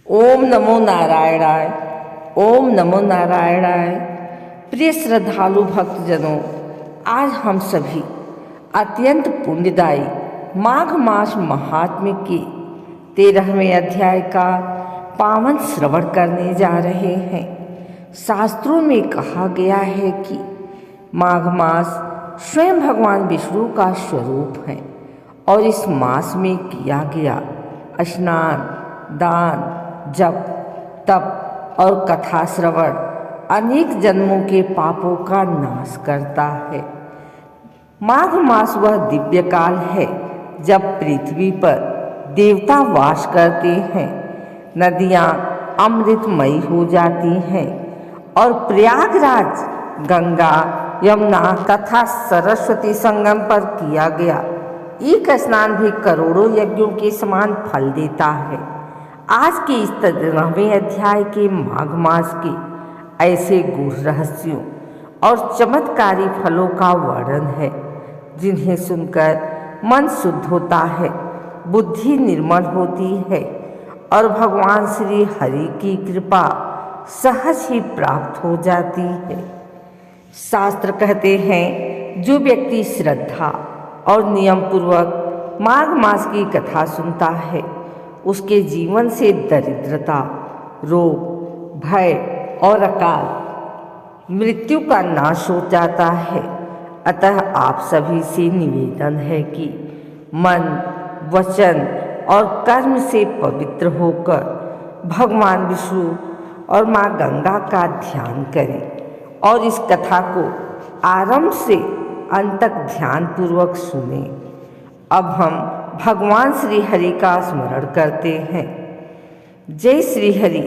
ओम नमो नारायणाय। ओम नमो नारायणाय। प्रिय श्रद्धालु भक्तजनों, आज हम सभी अत्यंत पुण्यदायी माघ मास महात्म्य के 13वें अध्याय का पावन श्रवण करने जा रहे हैं। शास्त्रों में कहा गया है कि माघ मास स्वयं भगवान विष्णु का स्वरूप है और इस मास में किया गया स्नान, दान, जप, तप और कथा श्रवण अनेक जन्मों के पापों का नाश करता है। माघ मास वह दिव्य काल है जब पृथ्वी पर देवता वास करते हैं, नदियाँ अमृतमयी हो जाती हैं और प्रयागराज गंगा, यमुना तथा सरस्वती संगम पर किया गया एक स्नान भी करोड़ों यज्ञों के समान फल देता है। आज के इस 13वें अध्याय के माघ मास के ऐसे गूढ़ रहस्यों और चमत्कारी फलों का वर्णन है जिन्हें सुनकर मन शुद्ध होता है, बुद्धि निर्मल होती है और भगवान श्री हरि की कृपा सहज ही प्राप्त हो जाती है। शास्त्र कहते हैं, जो व्यक्ति श्रद्धा और नियम पूर्वक माघ मास की कथा सुनता है, उसके जीवन से दरिद्रता, रोग, भय और अकाल मृत्यु का नाश हो जाता है। अतः आप सभी से निवेदन है कि मन, वचन और कर्म से पवित्र होकर भगवान विष्णु और माँ गंगा का ध्यान करें और इस कथा को आरंभ से अंत तक ध्यान पूर्वक सुनें। अब हम भगवान श्री हरि का स्मरण करते हैं। जय श्री हरि,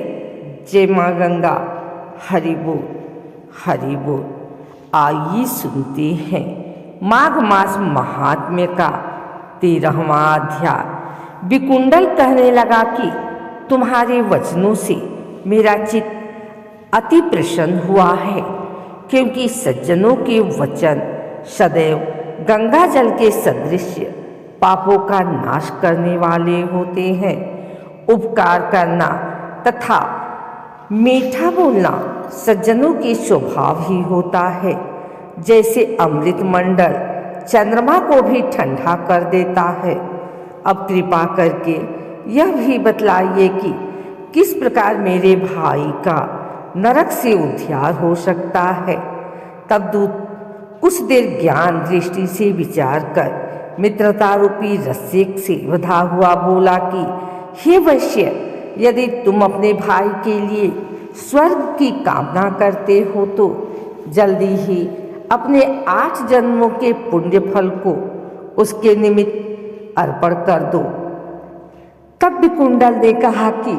जय माँ गंगा, हरि बोल, हरि बोल। आइए सुनते हैं माघ मास महात्म्य का 13वां अध्याय। विकुंडल कहने लगा कि तुम्हारे वचनों से मेरा चित्त अति प्रसन्न हुआ है, क्योंकि सज्जनों के वचन सदैव गंगा जल के सदृश पापों का नाश करने वाले होते हैं। उपकार करना तथा मीठा बोलना सज्जनों के स्वभाव ही होता है। जैसे अमृत मंडल चंद्रमा को भी ठंडा कर देता है। अब कृपा करके यह भी बतलाइए कि किस प्रकार मेरे भाई का नरक से उद्धार हो सकता है। तब दूत कुछ देर ज्ञान दृष्टि से विचार कर मित्रता रूपी रस्से से बंधा हुआ बोला कि हे वैश्य, यदि तुम अपने भाई के लिए स्वर्ग की कामना करते हो तो जल्दी ही अपने 8 जन्मों के पुण्य फल को उसके निमित्त अर्पण कर दो। तब विकुंडल ने कहा कि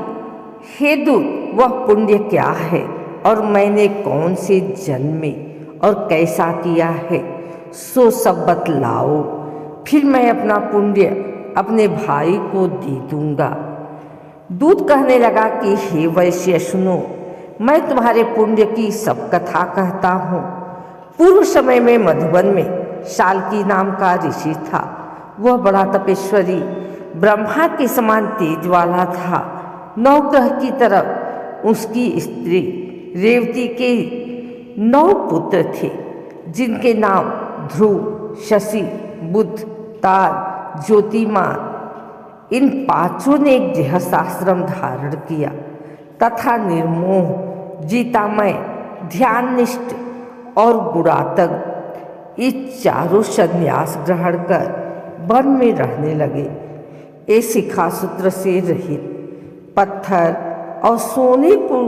हे दूत, वह पुण्य क्या है और मैंने कौन से जन्म में और कैसा किया है, सो सब बतलाओ, फिर मैं अपना पुण्य अपने भाई को दे दूंगा। दूत कहने लगा कि हे वैश्य सुनो, मैं तुम्हारे पुण्य की सब कथा कहता हूँ। पूर्व समय में मधुबन में शाल्की नाम का ऋषि था। वह बड़ा तपेश्वरी, ब्रह्मा के समान तेज वाला था। नवग्रह की तरफ उसकी स्त्री रेवती के 9 पुत्र थे, जिनके नाम ध्रुव, शशि, बुध, तार, ज्योतिमान। इन 5 ने गृहस्थाश्रम धारण किया तथा निर्मोह, जीतामय, ध्याननिष्ठ और गुणात्मक इस चारों संन्यास ग्रहण कर वन में रहने लगे। ये शिखासूत्र से रहित पत्थर और सोने को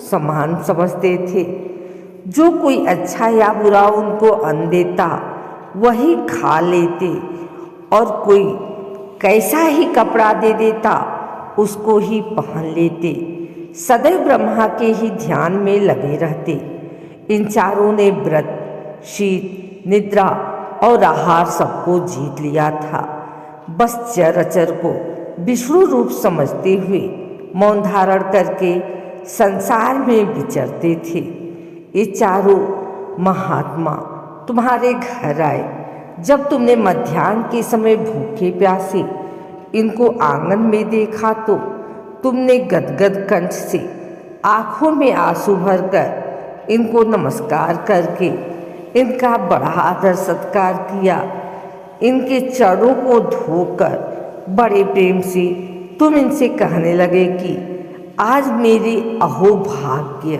समान समझते थे। जो कोई अच्छा या बुरा उनको अन्न देता वही खा लेते और कोई कैसा ही कपड़ा दे देता उसको ही पहन लेते। सदैव ब्रह्मा के ही ध्यान में लगे रहते। इन चारों ने व्रत, शीत, निद्रा और आहार सबको जीत लिया था। बस चर अचर को विष्णु रूप समझते हुए मौन धारण करके संसार में विचरते थे। ये चारों महात्मा तुम्हारे घर आए। जब तुमने मध्याह्न के समय भूखे प्यासे इनको आंगन में देखा तो तुमने गदगद कंठ से आंखों में आंसू भरकर इनको नमस्कार करके इनका बड़ा आदर सत्कार किया। इनके चरणों को धोकर बड़े प्रेम से तुम इनसे कहने लगे कि आज मेरी अहोभाग्य,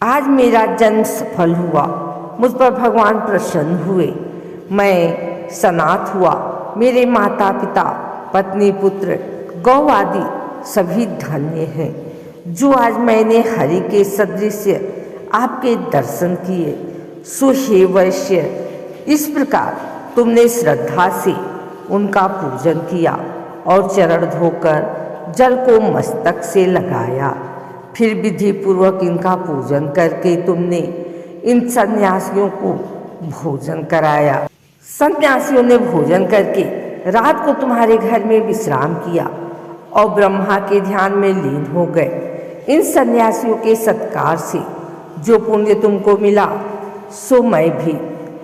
आज मेरा जन्म सफल हुआ, मुझ पर भगवान प्रसन्न हुए, मैं सनाथ हुआ, मेरे माता पिता पत्नी पुत्र गौ आदि सभी धन्य हैं। जो आज मैंने हरि के सदृश आपके दर्शन किए, सो हे वैश्य, इस प्रकार तुमने श्रद्धा से उनका पूजन किया और चरण धोकर जल को मस्तक से लगाया। फिर विधि पूर्वक इनका पूजन करके तुमने इन सन्यासियों को भोजन कराया। सन्यासियों ने भोजन करके रात को तुम्हारे घर में विश्राम किया और ब्रह्मा के ध्यान में लीन हो गए। इन सन्यासियों के सत्कार से जो पुण्य तुमको मिला, सो मैं भी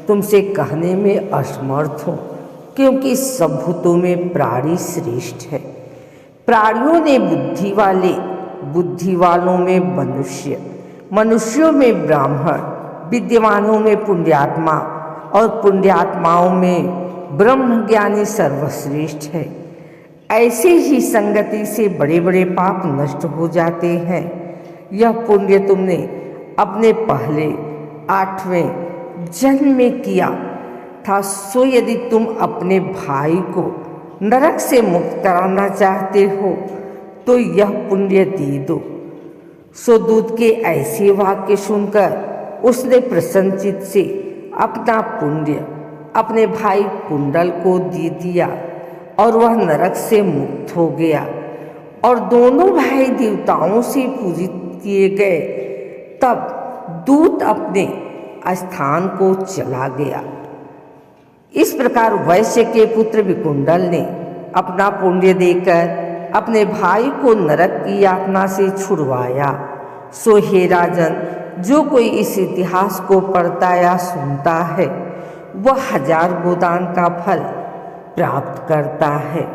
तुमसे कहने में असमर्थ हूँ, क्योंकि सब भूतों में प्राणी श्रेष्ठ है। प्राणियों ने बुद्धि वाले, बुद्धि वालों में मनुष्य, मनुष्यों में ब्राह्मण, विद्यमानों में पुण्यात्मा और पुण्यात्माओं में ब्रह्मज्ञानी सर्वश्रेष्ठ है। ऐसे ही संगति से बड़े बड़े पाप नष्ट हो जाते हैं। यह पुण्य तुमने अपने पहले 8वें जन्म में किया था, सो यदि तुम अपने भाई को नरक से मुक्त कराना चाहते हो तो यह पुण्य दे दो। सो दूत के ऐसे वाक्य सुनकर उसने प्रसन्नचित से अपना पुण्य अपने भाई कुंडल को दे दिया और वह नरक से मुक्त हो गया और दोनों भाई देवताओं से पूजित किए गए। तब दूत अपने स्थान को चला गया। इस प्रकार वैश्य के पुत्र विकुंडल ने अपना पुण्य देकर अपने भाई को नरक की यातना से छुड़वाया। सो हे राजन, जो कोई इस इतिहास को पढ़ता या सुनता है, वह 1000 गोदान का फल प्राप्त करता है।